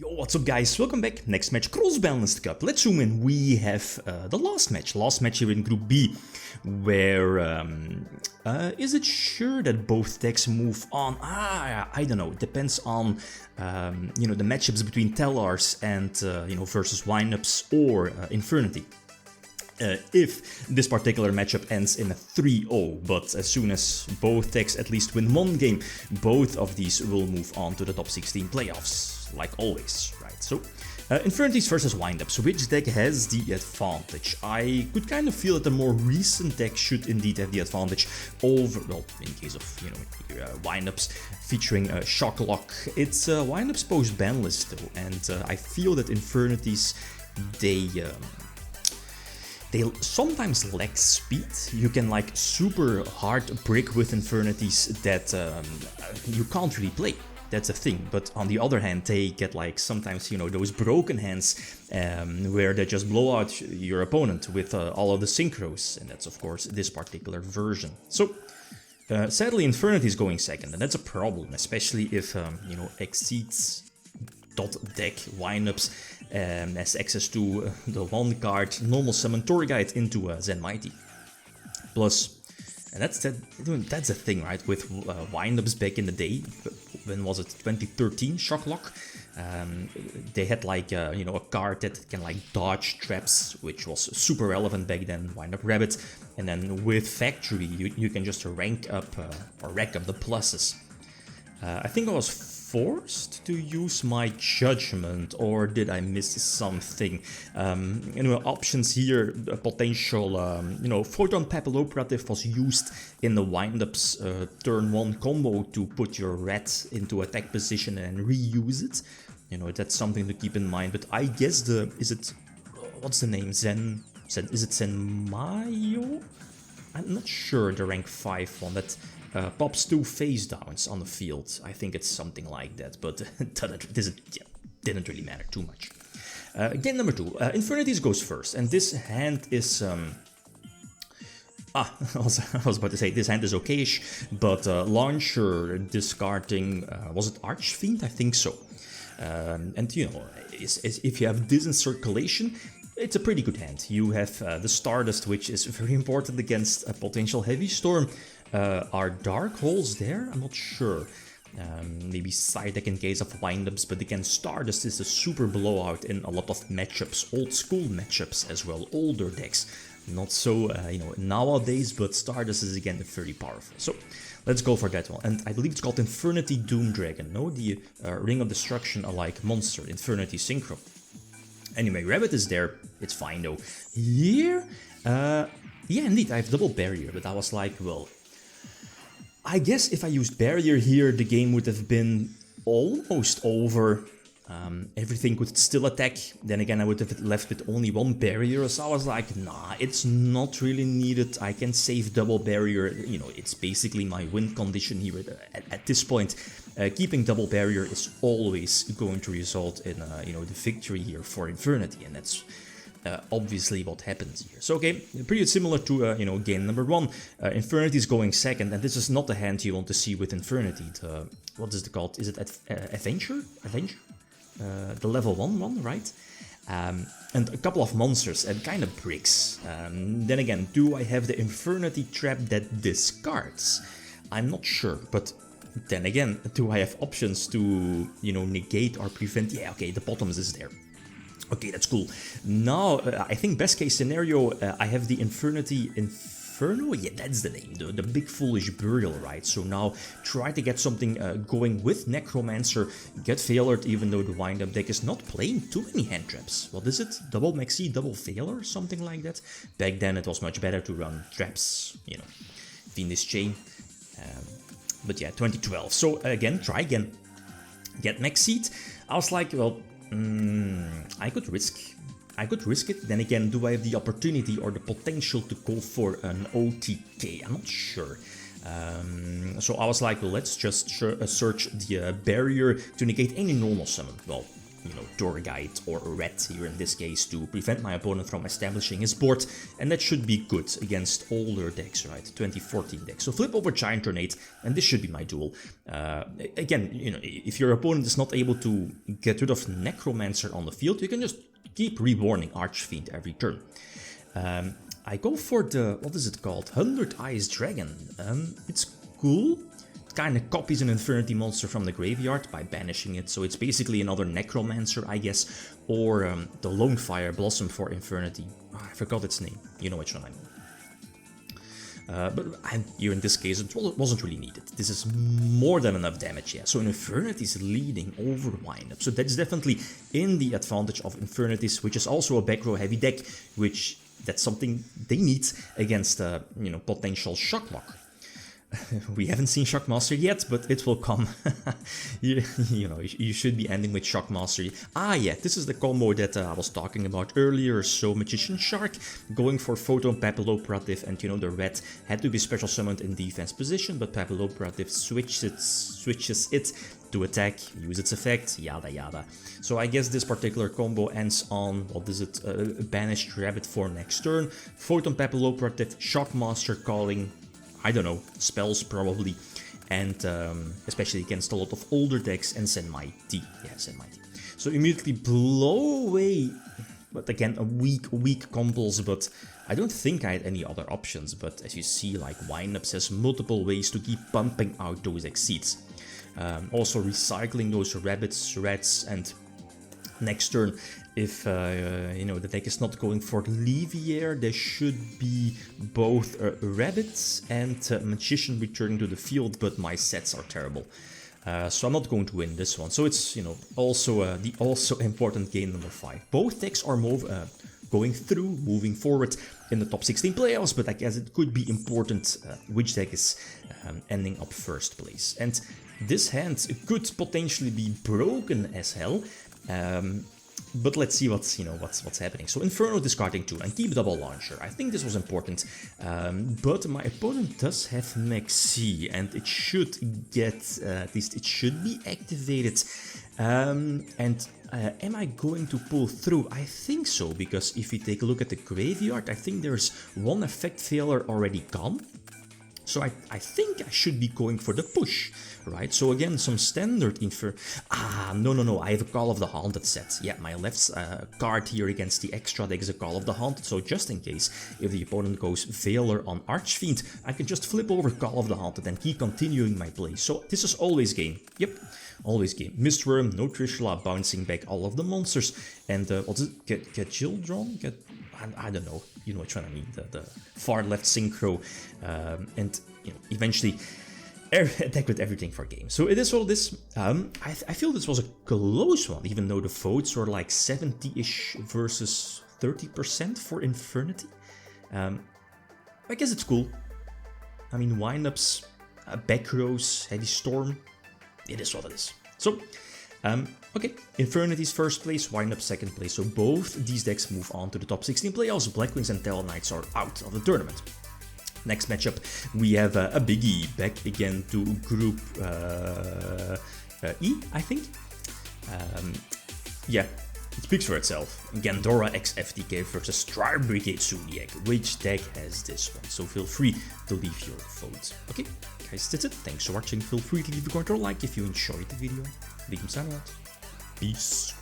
Yo, what's up guys, welcome back. Next match, Cross-Banlist Cup. Let's zoom in. We have the last match here in Group B, where, is it sure that both decks move on? I don't know, it depends on, the matchups between Tellars and, versus Windups or Infernity. If this particular matchup ends in a 3-0, but as soon as both decks at least win one game, both of these will move on to the top 16 playoffs, like always, right? So, Infernity versus Windups, which deck has the advantage? I could kind of feel that the more recent deck should indeed have the advantage over, well, in case of, Windups featuring Shocklock. It's Windups post-Banlist though, and I feel that Inferniti's, they sometimes lack speed. You can like super hard brick with Infernities that you can't really play. That's a thing. But on the other hand, they get like sometimes, those broken hands where they just blow out your opponent with all of the synchros. And that's of course this particular version. So sadly, Infernity is going second, and that's a problem, especially if, Exceeds deck Windups has access to the one card normal summon Tour Guide into Zen Mighty. Plus, and that's the thing, right? With Windups back in the day, when was it? 2013 Shocklock. They had like a card that can like dodge traps, which was super relevant back then. Windup Rabbit, and then with Factory, you can just rank up or rack up the pluses. I think I was forced to use my judgment, or did I miss something? Anyway, options here, a potential, Photon Papilloperative was used in the Windups turn 1 combo to put your red into attack position and reuse it. That's something to keep in mind, but I guess what's the name? Is it Zenmayo? I'm not sure, the rank 5 one that pops 2 face downs on the field. I think it's something like that, but didn't really matter too much. Game number 2, Infernity goes first, and this hand is... I was about to say, this hand is okayish, but Launcher discarding, was it Archfiend? I think so. And if you have this in circulation, it's a pretty good hand. You have the Stardust, which is very important against a potential Heavy Storm. Are Dark Holes there? I'm not sure. Maybe side deck in case of Windups, but again, Stardust is a super blowout in a lot of matchups, old school matchups as well, older decks. Not so, nowadays, but Stardust is again very powerful. So let's go for that one. And I believe it's called Infernity Doom Dragon, no? The Ring of Destruction alike monster, Infernity Synchro. Anyway, Rabbit is there, it's fine though. Here, yeah, indeed, I have double barrier, but I was like, well, I guess if I used barrier here, the game would have been almost over. Everything could still attack. Then again, I would have left with only one barrier, so I was like, nah, it's not really needed. I can save double barrier. It's basically my win condition here at this point. Keeping double barrier is always going to result in, the victory here for Infernity, and that's obviously what happens here. So okay, pretty similar to game number 1. Infernity is going second, and this is not the hand you want to see with Infernity. What is it called? Is it Avenger? The level 1 one, right? And a couple of monsters and kind of bricks. Then again, do I have the Infernity trap that discards? I'm not sure, but then again, do I have options to, negate or prevent? Yeah, okay, the bottoms is there. Okay, that's cool. Now, I think best case scenario, I have the Infernity Inferno? Yeah, that's the name, the big foolish burial, right? So now try to get something going with Necromancer, get Failured, even though the Windup deck is not playing too many hand traps. What is it? Double Maxi, double Failure, something like that? Back then it was much better to run traps, Fiendish Chain. But yeah, 2012. So again, try again. Get Maxi. I was like, well, I could risk it. Then again, do I have the opportunity or the potential to go for an OTK? I'm not sure. So I was like, well, let's just search the barrier to negate any normal summon. Well, you know, Door Guide or Red here in this case to prevent my opponent from establishing his board, and that should be good against older decks, right? 2014 decks. So flip over Giant Tornado, and this should be my duel. Again, you know, if your opponent is not able to get rid of Necromancer on the field, you can just keep reborning Archfiend every turn. I go for the, what is it called? 100 Eyes Dragon. It's cool. It kind of copies an Infernity monster from the graveyard by banishing it, so it's basically another Necromancer, I guess, or the Lonefire Blossom for Infernity. Oh, I forgot its name. You know which one I mean. But here in this case, it wasn't really needed. This is more than enough damage, yeah. So Infernity is leading over Windup. So that's definitely in the advantage of Infernities, which is also a back row heavy deck, which that's something they need against, you know, potential Shocklock. We haven't seen Shockmaster yet, but it will come. you know, you should be ending with Shockmaster. Ah, yeah, this is the combo that I was talking about earlier. So Magician Shark going for Photon Papilloperative, and you know, the red had to be special summoned in defense position, but Papilloperative switches it to attack, use its effect, yada yada. So I guess this particular combo ends on, what is it, Banished Rabbit for next turn, Photon Papilloperative, Shockmaster calling, I don't know, spells probably, and especially against a lot of older decks, and Send Mighty, yeah, Send Mighty. So immediately blow away, but again, a weak combos, but I don't think I had any other options, but as you see, like, Windup has multiple ways to keep pumping out those Exceeds. Also recycling those rabbits, rats, and next turn, if you know, the deck is not going for Leviair, there should be both rabbits and Magician returning to the field, but my sets are terrible. So I'm not going to win this one. So it's, you know, also the also important game number 5. Both decks are going through, moving forward in the top 16 playoffs, but I guess it could be important which deck is ending up first place. And this hand could potentially be broken as hell, but let's see what's happening. So Inferno discarding 2 and keep double launcher. I think this was important, but my opponent does have Maxi, and it should get, at least it should be activated. Am I going to pull through? I think so, because if you take a look at the graveyard, I think there's one effect failure already gone. So I think I should be going for the push, right? So again, some standard no, I have a Call of the Haunted set. Yeah, my left card here against the extra deck is a Call of the Haunted, so just in case, if the opponent goes Veiler on Archfiend, I can just flip over Call of the Haunted and keep continuing my play. So this is always game. Yep, always game. Mistworm, no Trishula, bouncing back all of the monsters, and what's it? Get Children? I don't know, you know which one I mean, the far left synchro, and you know, eventually attack with everything for game. So it is what it is. I feel this was a close one, even though the votes were like 70-ish versus 30% for Infernity. I guess it's cool. I mean, windups, back rows, heavy storm, it is what it is. So, okay, Infernity's first place, Windup second place, so both these decks move on to the top 16 playoffs. Blackwings and Tellarknights are out of the tournament. Next matchup, we have a biggie back again to Group E, I think. Yeah, it speaks for itself. Gandora x FTK versus Tribe Brigade Zodiac. Which deck has this one? So feel free to leave your vote. Okay, guys, that's it. Thanks for watching. Feel free to leave a comment or like if you enjoyed the video. Signing out. Peace.